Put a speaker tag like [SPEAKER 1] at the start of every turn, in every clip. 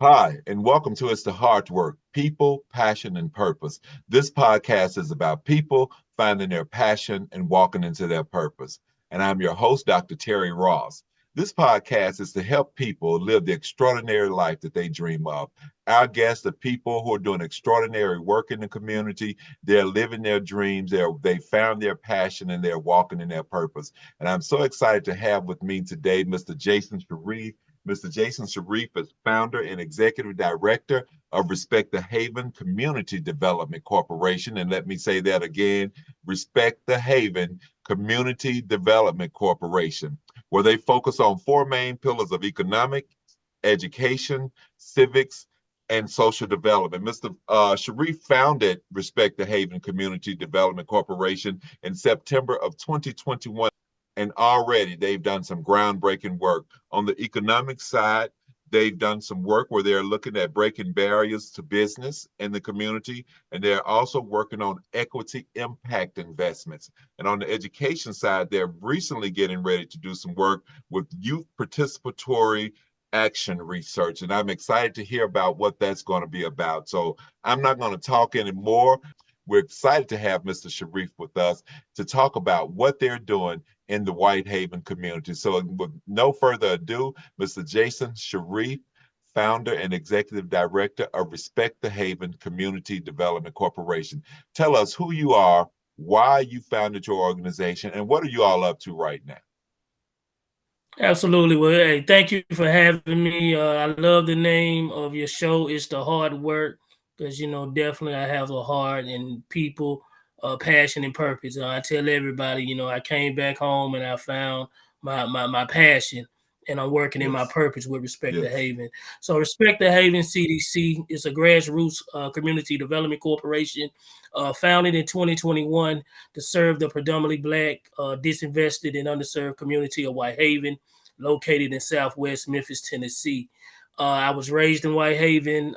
[SPEAKER 1] Hi, and welcome to It's the Hard Work, People, Passion, and Purpose. This podcast is about people finding their passion and walking into their purpose. And I'm your host, Dr. Terry Ross. This podcast is to help people live the extraordinary life that they dream of. Our guests are people who are doing extraordinary work in the community. They're living their dreams. They found their passion and they're walking in their purpose. And I'm so excited to have with me today Mr. Jason Sharif. Mr. Jason Sharif is founder and executive director of Respect the Haven Community Development Corporation. And let me say that again, Respect the Haven Community Development Corporation, where they focus on four main pillars of economic, education, civics, and social development. Mr. Sharif founded Respect the Haven Community Development Corporation in September of 2021. And already they've done some groundbreaking work. On the economic side, they've done some work where they're looking at breaking barriers to business in the community, and they're also working on equity impact investments. And on the education side, they're recently getting ready to do some work with youth participatory action research. And I'm excited to hear about what that's going to be about. So I'm not going to talk anymore. We're excited to have Mr. Sharif with us to talk about what they're doing in the Whitehaven community. So with no further ado, Mr. Jason Sharif, founder and executive director of Respect the Haven Community Development Corporation. Tell us who you are, why you founded your organization, and what are you all up to right now?
[SPEAKER 2] Absolutely. Well, hey, thank you for having me. I love the name of your show. It's the hard work because definitely I have a heart and people, passion and purpose. I tell everybody, I came back home and I found my passion, and I'm working in my
[SPEAKER 1] Yes,
[SPEAKER 2] purpose with Respect the
[SPEAKER 1] yes,
[SPEAKER 2] Haven. So Respect the Haven CDC is a grassroots community development corporation, founded in 2021 to serve the predominantly Black, disinvested, and underserved community of Whitehaven, located in Southwest Memphis, Tennessee. I was raised in Whitehaven.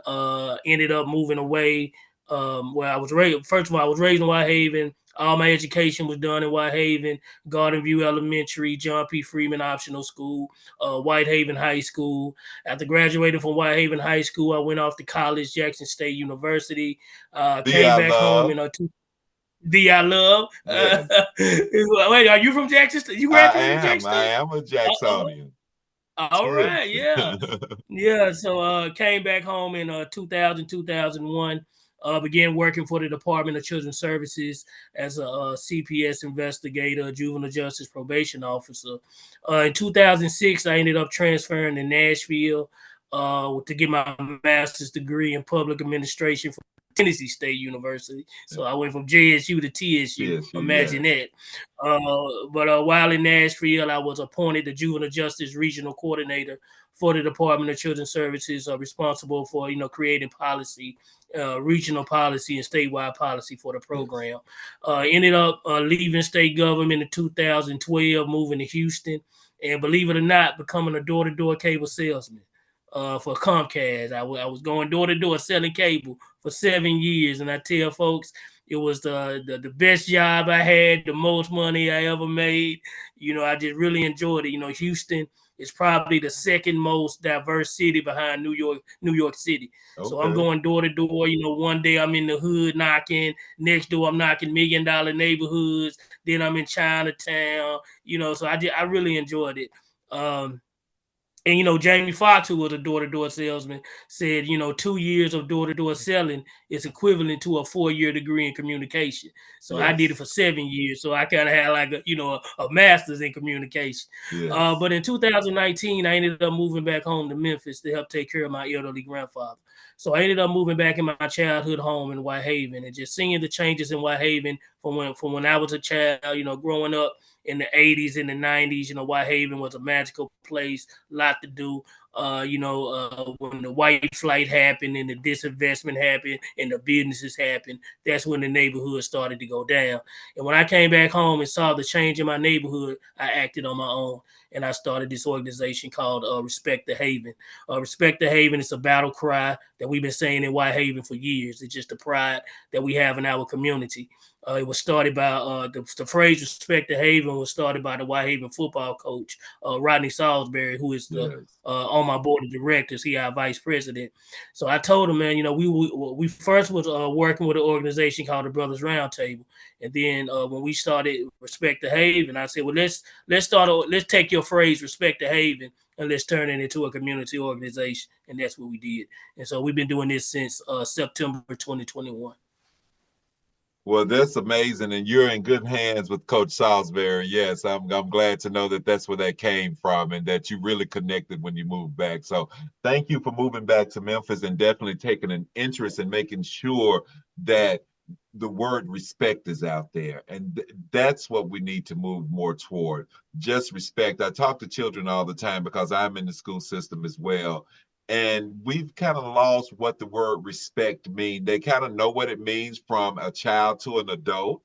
[SPEAKER 2] Ended up moving away. Where I was raised. First of all, I was raised in Whitehaven. All my education was done in Whitehaven, Garden View Elementary, John P. Freeman Optional School, Whitehaven High School. After graduating from Whitehaven High School, I went off to college, Jackson State University.
[SPEAKER 1] the
[SPEAKER 2] Came
[SPEAKER 1] I
[SPEAKER 2] back home
[SPEAKER 1] love.
[SPEAKER 2] in I love.
[SPEAKER 1] Yes,
[SPEAKER 2] Wait, are you from Jackson State? You
[SPEAKER 1] I
[SPEAKER 2] graduated from Jackson
[SPEAKER 1] am. I
[SPEAKER 2] State?
[SPEAKER 1] am a
[SPEAKER 2] Uh-oh.
[SPEAKER 1] Jacksonian.
[SPEAKER 2] All right,
[SPEAKER 1] Yes.
[SPEAKER 2] yeah. Yeah, so came back home in 2000, 2001. Began working for the Department of Children's Services as a CPS investigator, juvenile justice probation officer. In 2006, I ended up transferring to Nashville to get my master's degree in public administration from Tennessee State University. So I went from JSU to TSU.
[SPEAKER 1] TSU,
[SPEAKER 2] Imagine
[SPEAKER 1] yes.
[SPEAKER 2] that. But while in Nashville, I was appointed the Juvenile Justice Regional Coordinator for the Department of Children's Services, responsible for creating policy, regional policy and statewide policy for the
[SPEAKER 1] Yes.
[SPEAKER 2] program. Ended up leaving state government in 2012, moving to Houston, and believe it or not, becoming a door-to-door cable salesman. For Comcast, I was going door to door selling cable for 7 years, and I tell folks it was the best job I had, the most money I ever made. I just really enjoyed it. Houston is probably the second most diverse city behind New York City. So I'm
[SPEAKER 1] Okay.
[SPEAKER 2] going door to door. One day I'm in the hood knocking, next door I'm knocking $1 million neighborhoods. Then I'm in Chinatown. So I really enjoyed it. And Jamie Foxx, who was a door-to-door salesman, said, 2 years of door-to-door selling is equivalent to a 4-year degree in communication. So I did it
[SPEAKER 1] Yes.
[SPEAKER 2] for 7 years. So I kind of had like a master's in communication.
[SPEAKER 1] Yes.
[SPEAKER 2] But in 2019, I ended up moving back home to Memphis to help take care of my elderly grandfather. So I ended up moving back in my childhood home in Whitehaven, and just seeing the changes in Whitehaven from when I was a child, growing up in the 80s and the 90s. Whitehaven was a magical place, a lot to do. When the white flight happened and the disinvestment happened and the businesses happened, that's when the neighborhood started to go down. And when I came back home and saw the change in my neighborhood, I acted on my own. And I started this organization called Respect the Haven. Respect the Haven is a battle cry that we've been saying in Whitehaven for years. It's just the pride that we have in our community. It was started by the phrase "respect the Haven" was started by the Whitehaven football coach Rodney Salisbury, who is the
[SPEAKER 1] Yes.
[SPEAKER 2] on my board of directors. He our vice president. So I told him, man, we first was working with an organization called the Brothers Roundtable, and then when we started "Respect the Haven," I said, well, let's take your phrase "Respect the Haven" and let's turn it into a community organization, and that's what we did. And so we've been doing this since September 2021.
[SPEAKER 1] Well, that's amazing, and you're in good hands with Coach Salisbury. Yes, I'm glad to know that that's where that came from, and that you really connected when you moved back. So, thank you for moving back to Memphis and definitely taking an interest in making sure that the word respect is out there, and that's what we need to move more toward. Just respect. I talk to children all the time because I'm in the school system as well, and we've kind of lost what the word respect means. They kind of know what it means from a child to an adult,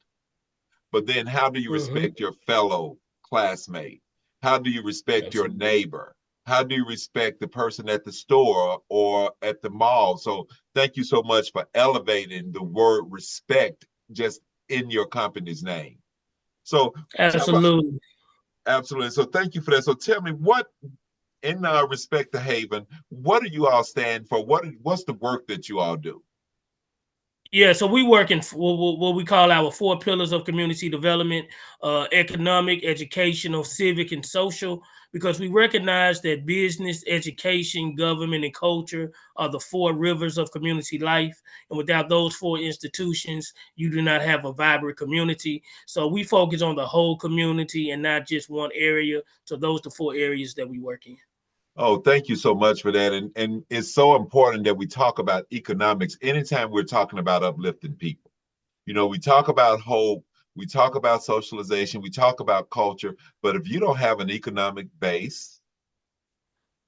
[SPEAKER 1] but then how do you
[SPEAKER 2] Mm-hmm.
[SPEAKER 1] respect your fellow classmate? How do you respect your
[SPEAKER 2] Absolutely.
[SPEAKER 1] neighbor? How do you respect the person at the store or at the mall? So thank you so much for elevating the word respect just in your company's name. So tell us,
[SPEAKER 2] Absolutely.
[SPEAKER 1] absolutely. So thank you for that. So tell me, what in Respect to Haven, what do you all stand for? What's the work that you all do?
[SPEAKER 2] Yeah, so we work in what we call our four pillars of community development: economic, educational, civic, and social. Because we recognize that business, education, government, and culture are the four rivers of community life. And without those four institutions, you do not have a vibrant community. So we focus on the whole community and not just one area. So those are the four areas that we work in.
[SPEAKER 1] Oh, thank you so much for that. And it's so important that we talk about economics anytime we're talking about uplifting people. We talk about hope, we talk about socialization, we talk about culture, but if you don't have an economic base,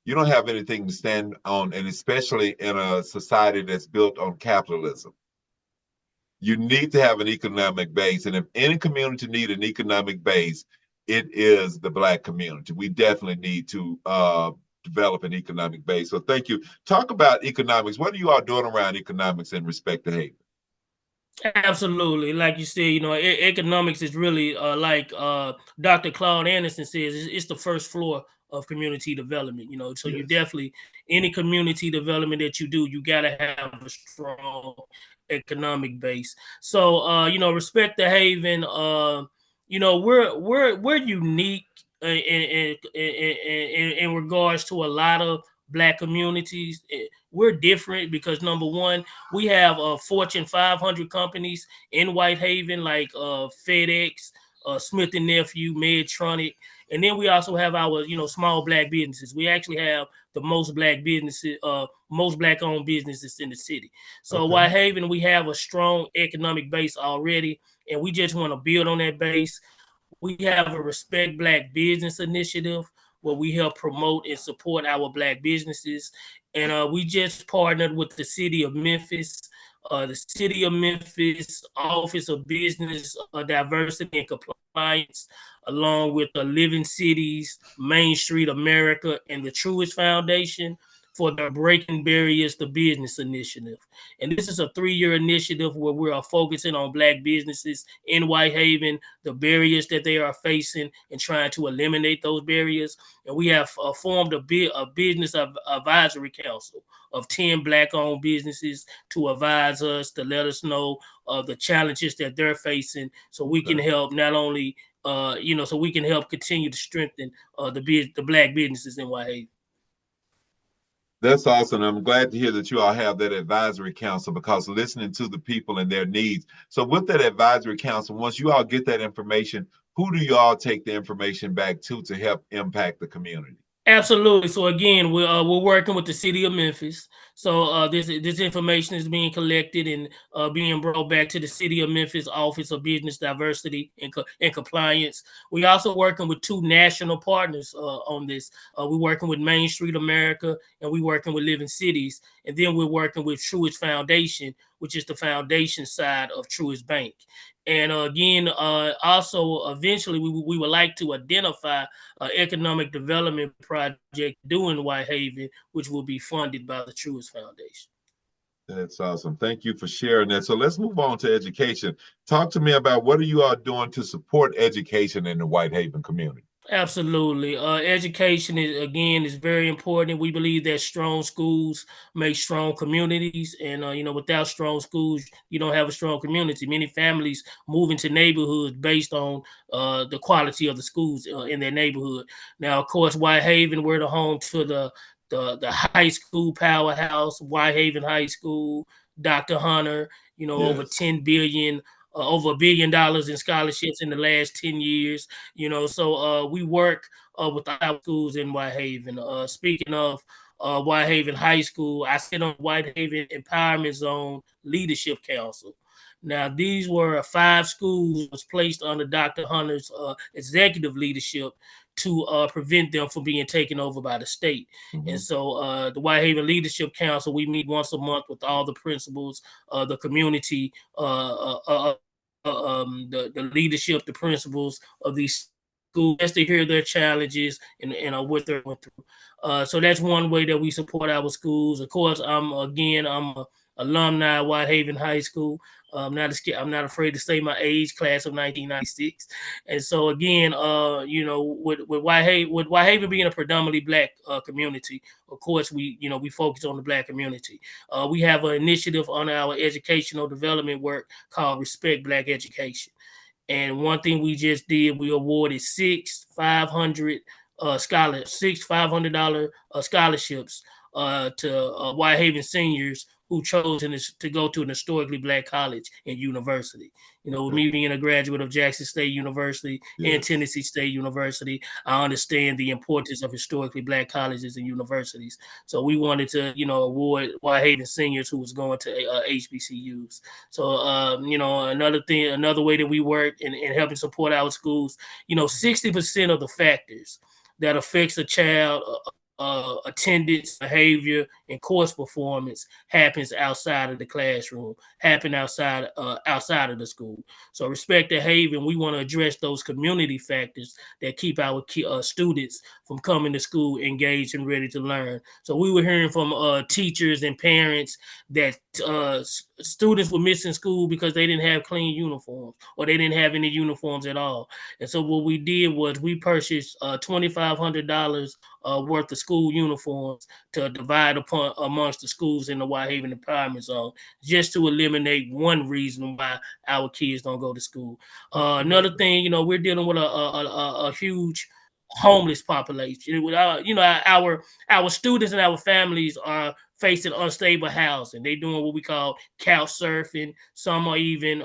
[SPEAKER 1] you don't have anything to stand on, and especially in a society that's built on capitalism. You need to have an economic base. And if any community need an economic base, it is the Black community. We definitely need to develop an economic base. So thank you. Talk about economics. What are you all doing around economics in respect to Haiti?
[SPEAKER 2] Absolutely. Like you said, economics is really like Dr. Claude Anderson says, it's the first floor of community development. So you
[SPEAKER 1] Yes.
[SPEAKER 2] definitely, any community development that you do, you got to have a strong economic base. So, Respect the Haven, we're unique in regards to a lot of Black communities. We're different because number one, we have Fortune 500 companies in Whitehaven like FedEx, Smith and Nephew, Medtronic, and then we also have our small Black businesses. We actually have the most Black owned businesses in the city. So
[SPEAKER 1] Okay.
[SPEAKER 2] Whitehaven, we have a strong economic base already, and we just want to build on that base. We have a Respect Black Business initiative where we help promote and support our Black businesses. And we just partnered with the city of Memphis, the city of Memphis Office of Business Diversity and Compliance, along with the Living Cities, Main Street America, and the Truist Foundation for the Breaking Barriers to Business initiative. And this is a 3-year initiative where we are focusing on Black businesses in Whitehaven, the barriers that they are facing, and trying to eliminate those barriers. And we have formed a business advisory council of 10 Black-owned businesses to advise us, to let us know the challenges that they're facing, so we can
[SPEAKER 1] Okay.
[SPEAKER 2] help not only, so we can help continue to strengthen the Black businesses in Whitehaven.
[SPEAKER 1] That's awesome. I'm glad to hear that you all have that advisory council because listening to the people and their needs. So, with that advisory council, once you all get that information, who do you all take the information back to help impact the community?
[SPEAKER 2] Absolutely. So again, we're working with the city of Memphis. So this information is being collected and being brought back to the city of Memphis Office of Business Diversity and Compliance. We also working with 2 national partners on this. We're working with Main Street America and we're working with Living Cities, and then we're working with Truist Foundation, which is the foundation side of Truist Bank. And again, also eventually we would like to identify economic development project doing Whitehaven, which will be funded by the Truist Foundation.
[SPEAKER 1] That's awesome. Thank you for sharing that. So let's move on to education. Talk to me about what are you all doing to support education in the Whitehaven community?
[SPEAKER 2] Absolutely. Education is very important. We believe that strong schools make strong communities, and without strong schools, you don't have a strong community. Many families move into neighborhoods based on the quality of the schools in their neighborhood. Now, of course, Whitehaven, we're the home to the high school powerhouse, Whitehaven High School, Dr. Hunter. Over
[SPEAKER 1] Yes.
[SPEAKER 2] 10 billion. Over $1 billion in scholarships in the last 10 years. So we work with our schools in Whitehaven. Speaking of Whitehaven High School, I sit on Whitehaven Empowerment Zone Leadership Council. Now, these were 5 schools was placed under Dr. Hunter's executive leadership to prevent them from being taken over by the state.
[SPEAKER 1] Mm-hmm.
[SPEAKER 2] And so the Whitehaven Leadership Council, we meet once a month with all the principals, the community, the leadership, the principals of these schools, just to hear their challenges and what they're going through. So that's one way that we support our schools. Of course, I'm a alumni of Whitehaven High School. I'm not afraid to say my age, class of 1996. And so again, with Whitehaven being a predominantly black community, of course we focus on the black community. We have an initiative on our educational development work called Respect Black Education. And one thing we just did, we awarded six $500 scholarships to Whitehaven seniors who chose to go to an historically black college and university. With me being a graduate of Jackson State University and Tennessee State University, I understand the importance of historically black colleges and universities. So we wanted to, award Whitehaven seniors who was going to HBCUs. So, another way that we work in helping support our schools, 60% of the factors that affects a child attendance, behavior, and course performance happens outside of the classroom, happen outside of the school. So Respect the Haven, we want to address those community factors that keep our students from coming to school engaged and ready to learn. So we were hearing from teachers and parents that students were missing school because they didn't have clean uniforms or they didn't have any uniforms at all. And so what we did was we purchased $2,500 worth of school uniforms to divide upon amongst the schools in the Whitehaven Empowerment Zone, just to eliminate one reason why our kids don't go to school. Another thing, we're dealing with a huge homeless population. Our students and our families are facing unstable housing. They're doing what we call couch surfing. Some are even,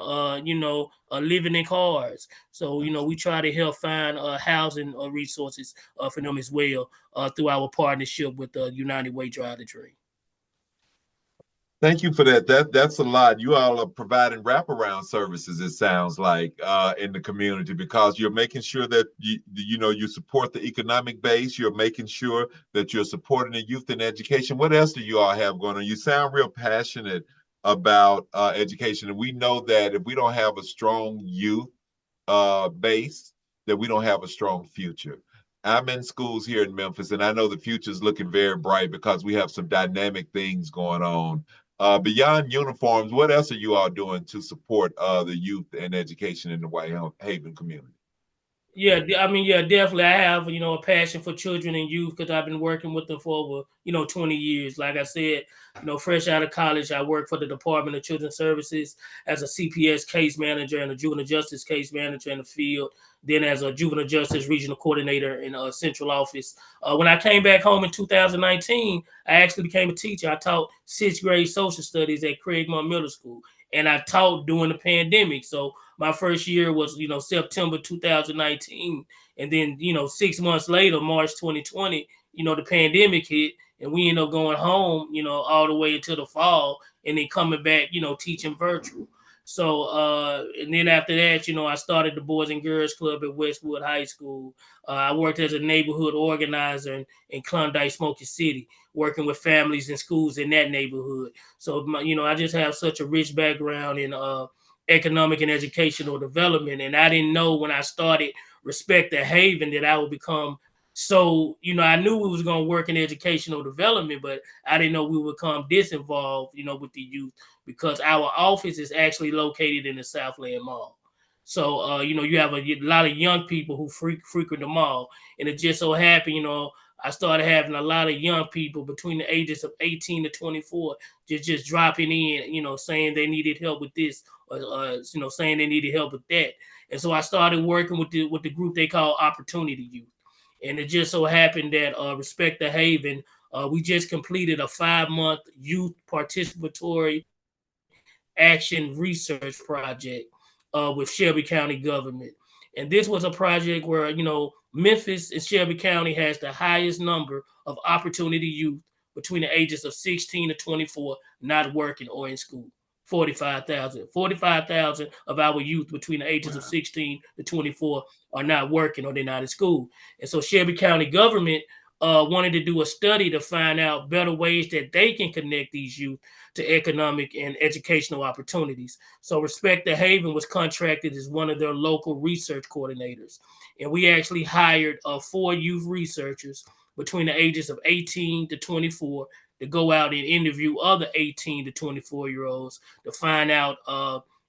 [SPEAKER 2] living in cars. So, we try to help find housing resources for them as well through our partnership with United Way Drive the Dream.
[SPEAKER 1] Thank you for that. That's a lot. You all are providing wraparound services, it sounds like, in the community, because you're making sure that you support the economic base. You're making sure that you're supporting the youth in education. What else do you all have going on? You sound real passionate about education, and we know that if we don't have a strong youth base, that we don't have a strong future. I'm in schools here in Memphis, and I know the future is looking very bright because we have some dynamic things going on. Beyond uniforms, what else are you all doing to support the youth and education in the Whitehaven community?
[SPEAKER 2] Yeah, yeah, definitely. I have, a passion for children and youth because I've been working with them for over, 20 years. Like I said, fresh out of college, I worked for the Department of Children's Services as a CPS case manager and a juvenile justice case manager in the field. Then as a juvenile justice regional coordinator in a central office. When I came back home in 2019, I actually became a teacher. I taught 6th grade social studies at Craigmont Middle School, and I taught during the pandemic. So my first year was, September 2019. And then, 6 months later, March 2020, the pandemic hit and we ended up going home, all the way until the fall and then coming back, teaching virtual. So, and then after that, I started the Boys and Girls Club at Westwood High School. I worked as a neighborhood organizer in Klondike, Smoky City, working with families and schools in that neighborhood. So, I just have such a rich background in economic and educational development. And I didn't know when I started Respect the Haven that I would become So, I knew we was going to work in educational development, but I didn't know we would come disinvolved, with the youth, because our office is actually located in the Southland Mall. So, you have a lot of young people who frequent the mall. And it just so happened, I started having a lot of young people between the ages of 18 to 24 just dropping in, saying they needed help with this, or saying they needed help with that. And so I started working with the group they call Opportunity Youth. And it just so happened that Respect the Haven, we just completed a 5-month youth participatory action research project with Shelby County government. And this was a project where, Memphis and Shelby County has the highest number of opportunity youth between the ages of 16 to 24 not working or in school. 45,000 of our youth between the ages of 16 to 24 are not working or they're not in school. And so Shelby County government wanted to do a study to find out better ways that they can connect these youth to economic and educational opportunities. So Respect the Haven was contracted as one of their local research coordinators. And we actually hired 4 youth researchers between the ages of 18 to 24 to go out and interview other 18 to 24-year-olds to find out,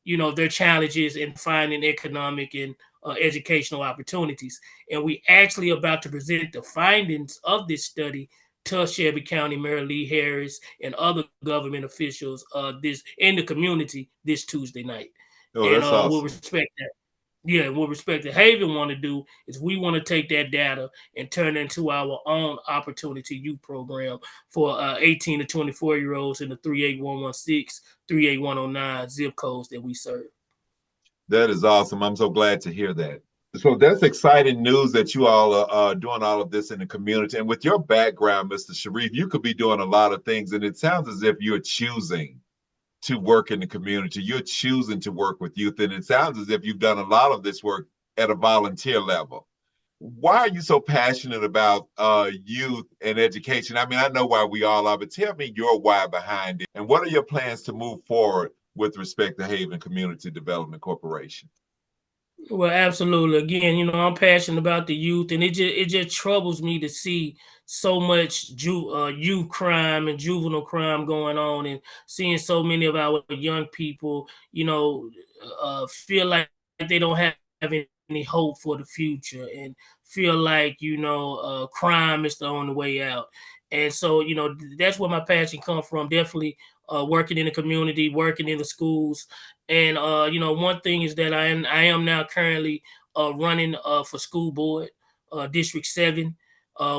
[SPEAKER 2] their challenges in finding economic and educational opportunities. And we actually about to present the findings of this study to Shelby County Mayor Lee Harris and other government officials this in the community this Tuesday night.
[SPEAKER 1] Oh,
[SPEAKER 2] And
[SPEAKER 1] that's
[SPEAKER 2] we'll
[SPEAKER 1] awesome.
[SPEAKER 2] respect that. Yeah, what Respect the Haven want to do is we want to take that data and turn it into our own opportunity youth program for 18 to 24-year-olds in the 38116, 38109 zip codes that we serve.
[SPEAKER 1] That is awesome. I'm so glad to hear that. So that's exciting news that you all are doing all of this in the community. And with your background, Mr. Sharif, you could be doing a lot of things. And it sounds as if you're choosing to work in the community. You're choosing to work with youth. And it sounds as if you've done a lot of this work at a volunteer level. Why are you so passionate about youth and education? I mean, I know why we all are, but tell me your why behind it. And what are your plans to move forward with Respect the Haven Community Development Corporation?
[SPEAKER 2] Well, absolutely. Again, I'm passionate about the youth, and it just troubles me to see so much youth crime and juvenile crime going on, and seeing so many of our young people, feel like they don't have any hope for the future, and feel like crime is the only way out. And so, that's where my passion comes from. Definitely, working in the community, working in the schools, and one thing is that I am now currently running for school board, District 7,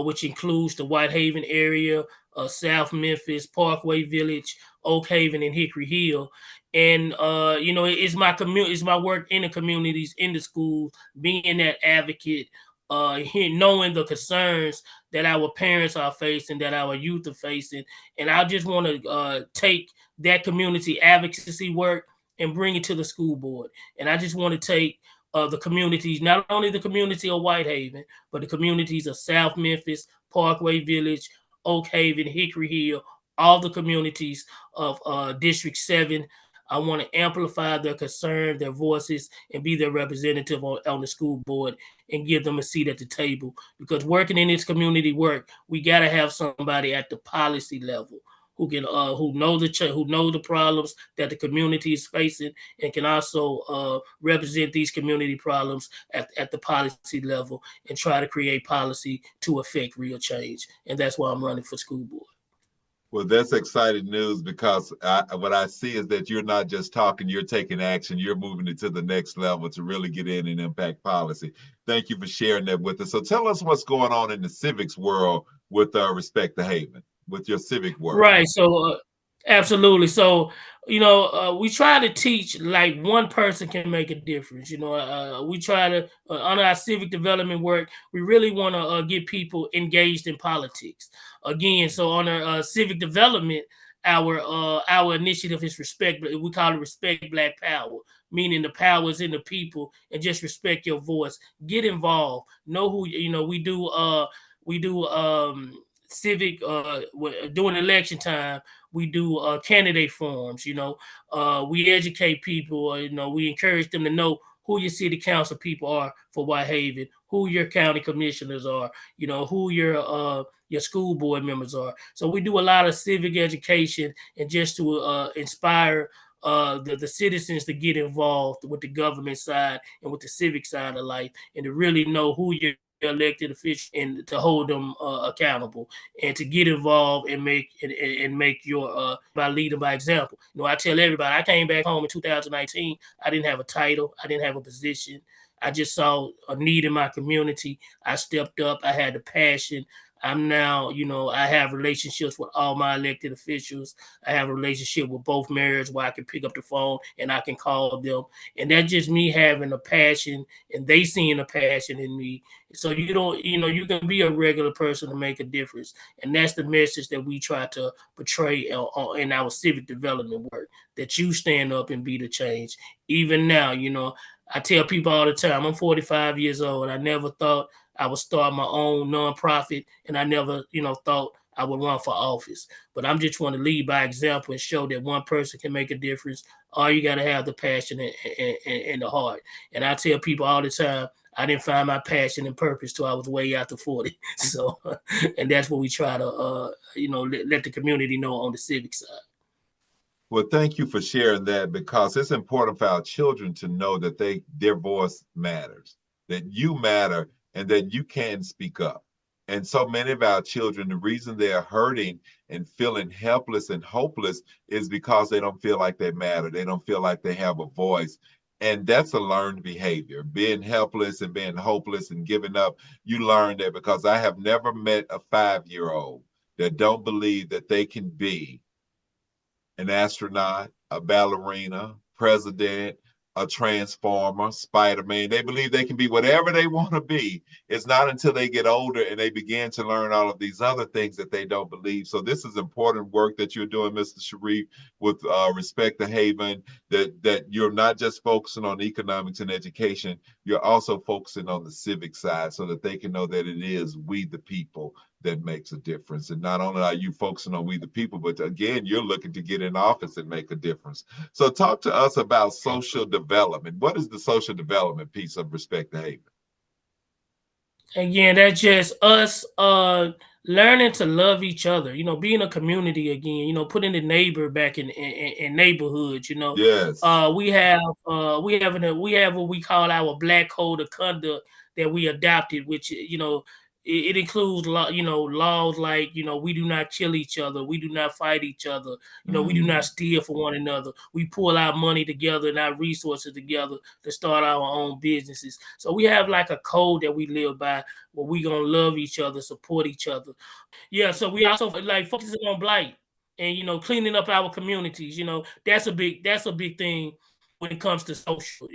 [SPEAKER 2] which includes the Whitehaven area, South Memphis, Parkway Village, Oak Haven, and Hickory Hill. And it's my work in the communities, in the schools, being that advocate, knowing the concerns that our parents are facing, that our youth are facing. And I just want to take that community advocacy work and bring it to the school board. And I just want to take the communities, not only the community of Whitehaven, but the communities of South Memphis, Parkway Village, Oak Haven, Hickory Hill, all the communities of District 7. I want to amplify their concern, their voices, and be their representative on the school board and give them a seat at the table. Because working in this community work, we got to have somebody at the policy level who can who know the problems that the community is facing, and can also represent these community problems at the policy level and try to create policy to affect real change. And that's why I'm running for school board.
[SPEAKER 1] Well, that's exciting news because what I see is that you're not just talking, you're taking action, you're moving it to the next level to really get in and impact policy. Thank you for sharing that with us. So tell us what's going on in the civics world with Respect the Haven, with your civic work.
[SPEAKER 2] Right. So, absolutely. So, we try to teach like one person can make a difference. We try to, on our civic development work, we really want to get people engaged in politics. Again, so on our civic development, our initiative is respect. We call it Respect Black Power, meaning the power is in the people, and just respect your voice. Get involved. Know who we do civic during election time. We do candidate forums. We educate people. We encourage them to know who your city council people are for Whitehaven, who your county commissioners are, who your school board members are. So we do a lot of civic education and just to inspire the citizens to get involved with the government side and with the civic side of life, and to really know who your elected officials and to hold them accountable and to get involved and make your by leading by example. I tell everybody, I came back home in 2019. I didn't have a title, I didn't have a position. I just saw a need in my community. I stepped up. I had the passion. I'm now, I have relationships with all my elected officials. I have a relationship with both mayors where I can pick up the phone and I can call them. And that's just me having a passion and they seeing a passion in me. So you don't, you can be a regular person to make a difference. And that's the message that we try to portray in our civic development work, that you stand up and be the change. Even now, I tell people all the time, I'm 45 years old. I never thought I would start my own nonprofit, and I never, thought I would run for office. But I'm just trying to lead by example and show that one person can make a difference. All you got to have the passion and the heart. And I tell people all the time, I didn't find my passion and purpose till I was way after 40. So, and that's what we try to, let the community know on the civic side.
[SPEAKER 1] Well, thank you for sharing that, because it's important for our children to know that their voice matters, that you matter, and that you can speak up. And so many of our children, the reason they're hurting and feeling helpless and hopeless is because they don't feel like they matter. They don't feel like they have a voice. And that's a learned behavior. Being helpless and being hopeless and giving up, you learn that, because I have never met a 5-year-old that don't believe that they can be an astronaut, a ballerina, president, a transformer, Spider-Man. They believe they can be whatever they want to be. It's not until they get older and they begin to learn all of these other things that they don't believe. So this is important work that you're doing, Mr. Sharif, with Respect the Haven, that you're not just focusing on economics and education, you're also focusing on the civic side, so that they can know that it is we the people that makes a difference. And not only are you focusing on we the people, but again, you're looking to get in office and make a difference. So talk to us about social development. What is the social development piece of Respect the Haven?
[SPEAKER 2] Again, that's just us learning to love each other, being a community again, putting the neighbor back in neighborhoods,
[SPEAKER 1] Yes.
[SPEAKER 2] we have what we call our Black Code of Conduct that we adopted, which it includes laws like we do not kill each other, we do not fight each other, we do not steal from one another, we pull our money together and our resources together to start our own businesses. So we have like a code that we live by, where we gonna love each other, support each other. Yeah, so we also like focusing on blight and cleaning up our communities. That's a big thing when it comes to social.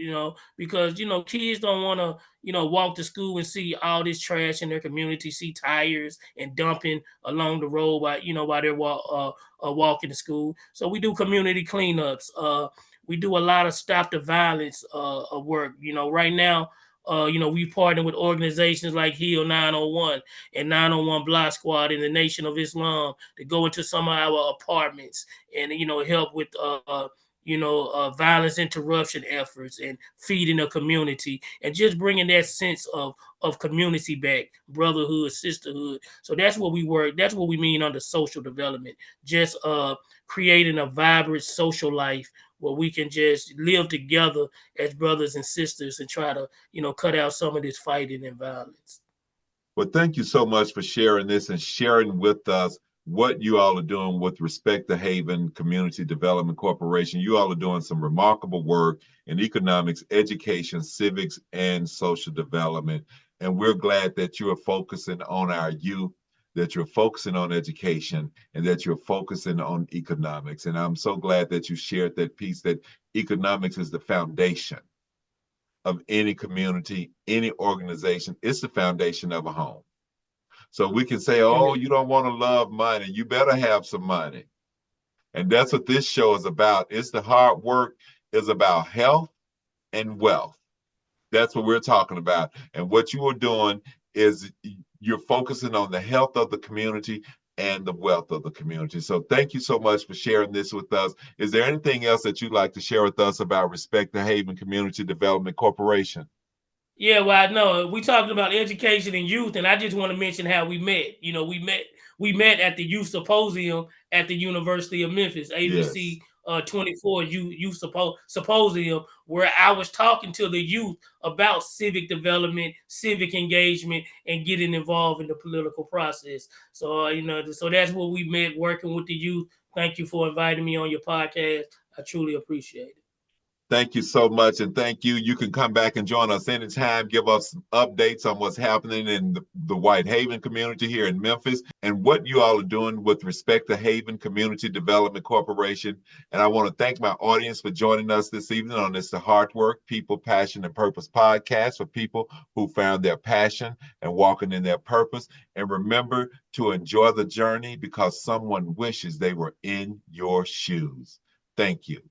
[SPEAKER 2] Because kids don't want to walk to school and see all this trash in their community, see tires and dumping along the road while they're walking to school. So we do community cleanups. We do a lot of stop the violence work. Right now. We partner with organizations like Heal 901 and 901 Block Squad in the Nation of Islam to go into some of our apartments and help with violence interruption efforts and feeding the community and just bringing that sense of community back, brotherhood, sisterhood. So that's what we work. That's what we mean under social development. Just creating a vibrant social life where we can just live together as brothers and sisters and try to, cut out some of this fighting and violence.
[SPEAKER 1] Well, thank you so much for sharing this and sharing with us what you all are doing with Respect the Haven Community Development Corporation. You all are doing some remarkable work in economics, education, civics, and social development. And we're glad that you are focusing on our youth, that you're focusing on education, and that you're focusing on economics. And I'm so glad that you shared that piece, that economics is the foundation of any community, any organization. It's the foundation of a home. So we can say, oh, you don't want to love money, you better have some money. And that's what this show is about. It's the hard work is about health and wealth. That's what we're talking about. And what you are doing is you're focusing on the health of the community and the wealth of the community. So thank you so much for sharing this with us. Is there anything else that you'd like to share with us about Respect the Haven Community Development Corporation?
[SPEAKER 2] Yeah, well, I know we talked about education and youth, and I just want to mention how we met. We met at the youth symposium at the University of Memphis,
[SPEAKER 1] Yes.
[SPEAKER 2] ABC 24 youth symposium, where I was talking to the youth about civic development, civic engagement, and getting involved in the political process. So so that's what we met, working with the youth. Thank you for inviting me on your podcast. I truly appreciate it.
[SPEAKER 1] Thank you so much, and thank you. You can come back and join us anytime. Give us updates on what's happening in the Whitehaven community here in Memphis and what you all are doing with Respect the Haven Community Development Corporation. And I want to thank my audience for joining us this evening on this The Hard Work, People, Passion, and Purpose podcast for people who found their passion and walking in their purpose. And remember to enjoy the journey because someone wishes they were in your shoes. Thank you.